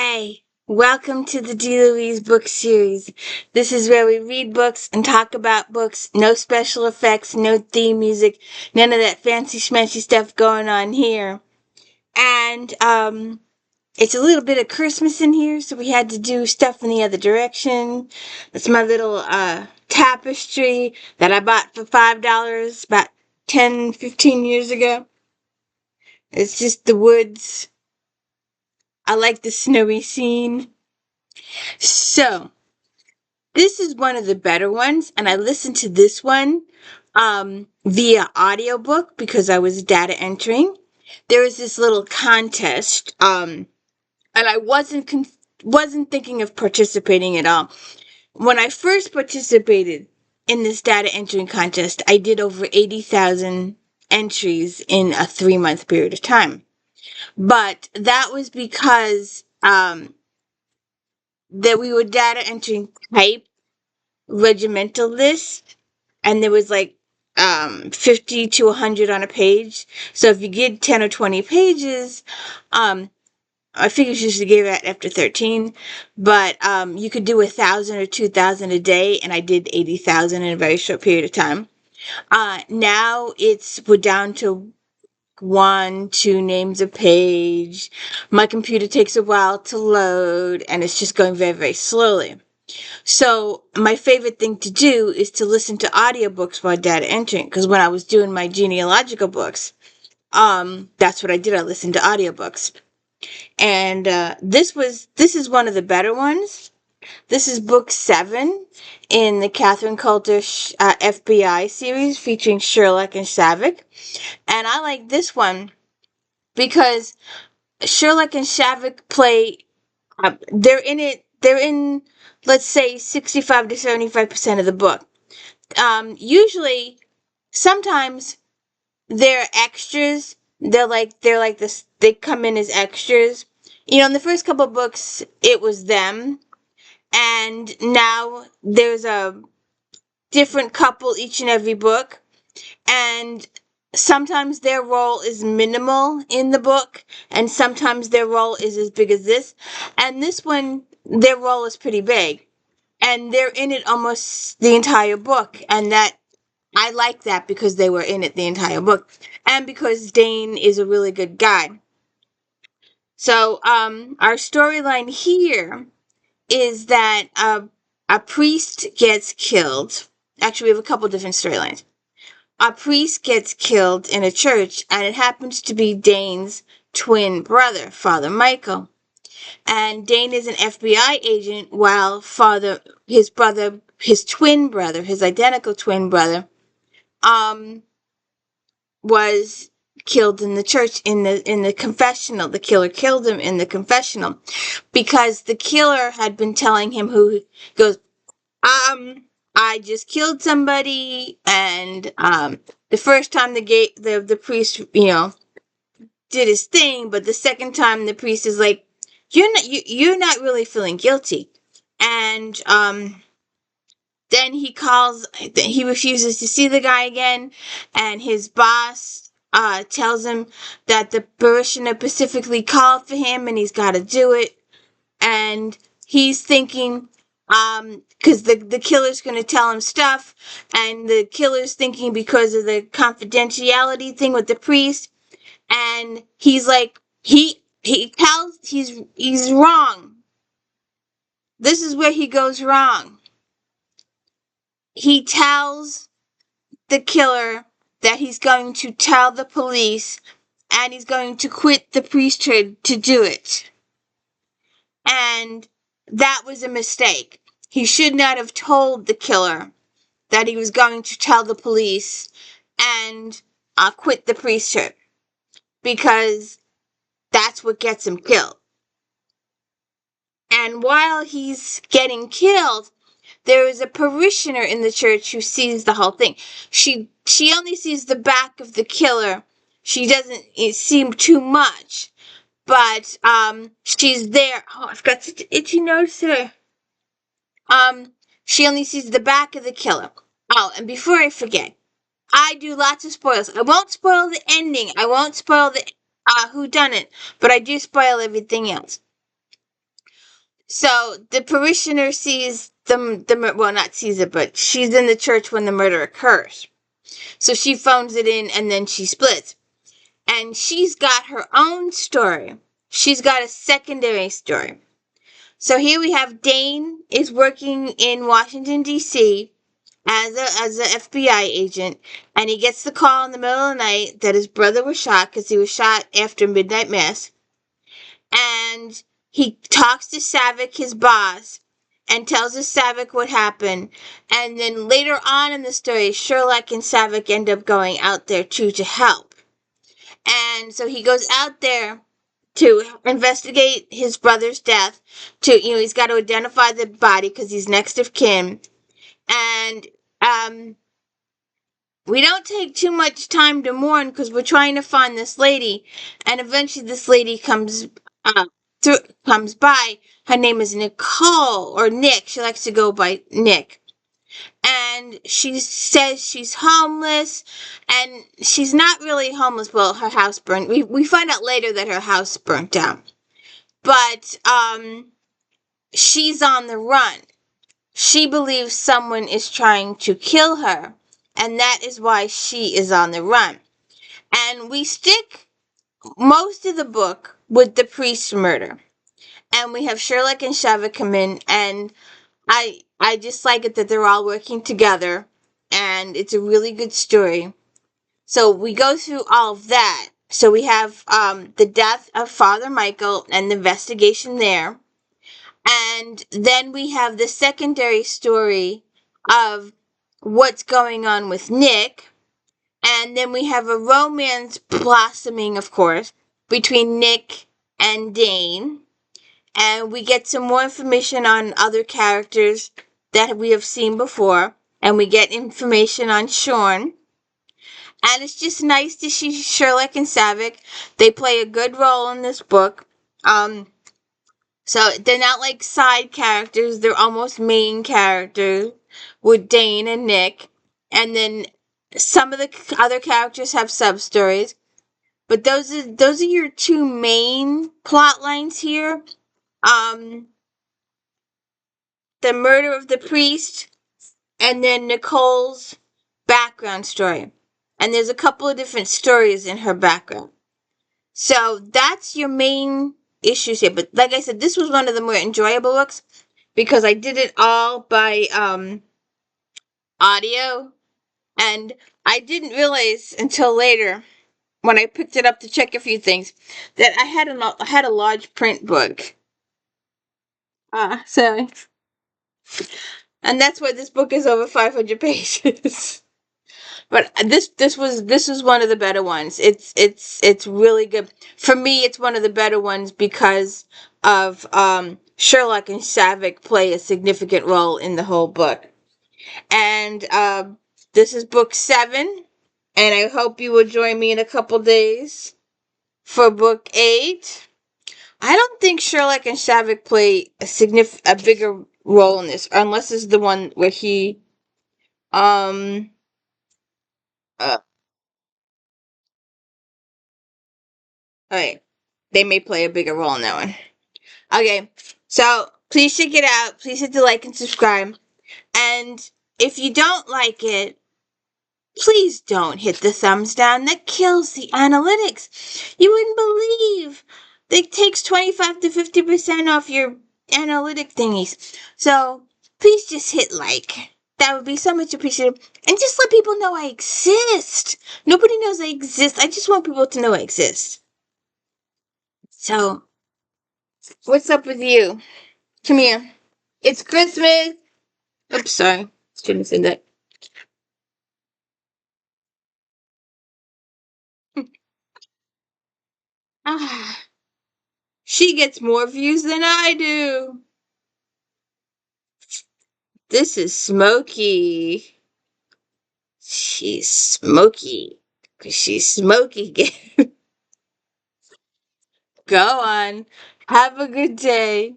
Hey, welcome to the D. Louise book series. This is where we read books and talk about books. No special effects, no theme music, none of that fancy schmancy stuff going on here. And it's a little bit of Christmas in here, so we had to do stuff in the other direction. That's my little tapestry that I bought for $5 about 10, 15 years ago. It's just the woods. I like the snowy scene. So, this is one of the better ones, and I listened to this one via audiobook because I was data entering. There was this little contest, and I wasn't thinking of participating at all. When I first participated in this data entering contest, I did over 80,000 entries in a 3-month period of time. But that was because that we were data entering type regimental list, and there was like 50 to 100 on a page. So if you get 10 or 20 pages, I figured you should give it after 13, but you could do 1,000 or 2,000 a day, and I did 80,000 in a very short period of time. Now we're down to 1, 2 names a page. My computer takes a while to load, and it's just going very, very slowly. So my favorite thing to do is to listen to audiobooks while data entering, because when I was doing my genealogical books, that's what I did. I listened to audiobooks. And this is one of the better ones. This is book 7 in the Catherine Coulter FBI series featuring Sherlock and Savich. And I like this one because Sherlock and Savich play, they're in, let's say, 65 to 75% of the book. Usually, sometimes they're extras. They're like this. They come in as extras. In the first couple of books, it was them, and now there's a different couple each and every book, and sometimes their role is minimal in the book, and sometimes their role is as big as this. And this one, their role is pretty big, and they're in it almost the entire book, and that I like that because they were in it the entire book, and because Dane is a really good guy. So, our storyline here is that a priest gets killed. Actually, we have a couple different storylines. A priest gets killed in a church, and it happens to be Dane's twin brother, Father Michael. And Dane is an FBI agent, while his twin brother, his identical twin brother, was killed in the church, in the confessional. The killer killed him in the confessional because the killer had been telling him goes, I just killed somebody, and the first time the priest, did his thing, but the second time the priest is like, you're not really feeling guilty. And then he refuses to see the guy again, and his boss tells him that the parishioner specifically called for him and he's got to do it. And he's thinking, because the killer's going to tell him stuff, and the killer's thinking because of the confidentiality thing with the priest, and he's like, he's wrong. This is where he goes wrong. He tells the killer that he's going to tell the police, and he's going to quit the priesthood to do it. And that was a mistake. He should not have told the killer that he was going to tell the police and quit the priesthood, because that's what gets him killed. And while he's getting killed, there is a parishioner in the church who sees the whole thing. She only sees the back of the killer. She doesn't see too much, but she's there. Oh, I've got such an itchy nose today. She only sees the back of the killer. Oh, and before I forget, I do lots of spoils. I won't spoil the ending. I won't spoil the whodunit, but I do spoil everything else. So the parishioner sees well, not sees it, but she's in the church when the murder occurs. So she phones it in and then she splits. And she's got her own story. She's got a secondary story. So here we have Dane is working in Washington, D.C. as a FBI agent, and he gets the call in the middle of the night that his brother was shot because he was shot after midnight mass. And he talks to Savich, his boss, and tells us Savich what happened. And then later on in the story, Sherlock and Savich end up going out there too to help. And so he goes out there to investigate his brother's death. He's got to identify the body because he's next of kin. And we don't take too much time to mourn because we're trying to find this lady. And eventually, this lady uh, comes by. Her name is Nicole or Nick. She likes to go by Nick. And she says she's homeless, and she's not really homeless. Well, her house burned. We find out later that her house burnt down, but she's on the run. She believes someone is trying to kill her, and that is why she is on the run. And we stick most of the book with the priest murder, and we have Sherlock and Shava come in, and I just like it that they're all working together, and it's a really good story. So we go through all of that. So we have the death of Father Michael and the investigation there. And then we have the secondary story of what's going on with Nick. And then we have a romance blossoming, of course, between Nick and Dane. And we get some more information on other characters that we have seen before. And we get information on Sean. And it's just nice to see Sherlock and Savich. They play a good role in this book. So they're not like side characters, they're almost main characters with Dane and Nick. And then some of the other characters have sub stories. But those are your two main plot lines here. The murder of the priest, and then Nicole's background story. And there's a couple of different stories in her background. So that's your main issues here. But like I said, this was one of the more enjoyable books because I did it all by audio. And I didn't realize until later when I picked it up to check a few things that I had a large print book. So and that's why this book is over 500 pages. But this was one of the better ones. It's really good. For me, it's one of the better ones because of Sherlock and Savich play a significant role in the whole book. And this is book 7, and I hope you will join me in a couple days for book 8. I don't think Sherlock and Savich play a bigger role in this, unless it's the one where he um uh, alright. They may play a bigger role in that one. Okay, so please check it out. Please hit the like and subscribe. And if you don't like it, please don't hit the thumbs down. That kills the analytics. You wouldn't believe it takes 25 to 50% off your analytic thingies. So please just hit like. That would be so much appreciated. And just let people know I exist. Nobody knows I exist. I just want people to know I exist. So, what's up with you? Come here. It's Christmas. Oops, sorry. Shouldn't have said that. Ah, she gets more views than I do. This is Smokey. She's smoky. Cause she's smoky again. Go on. Have a good day.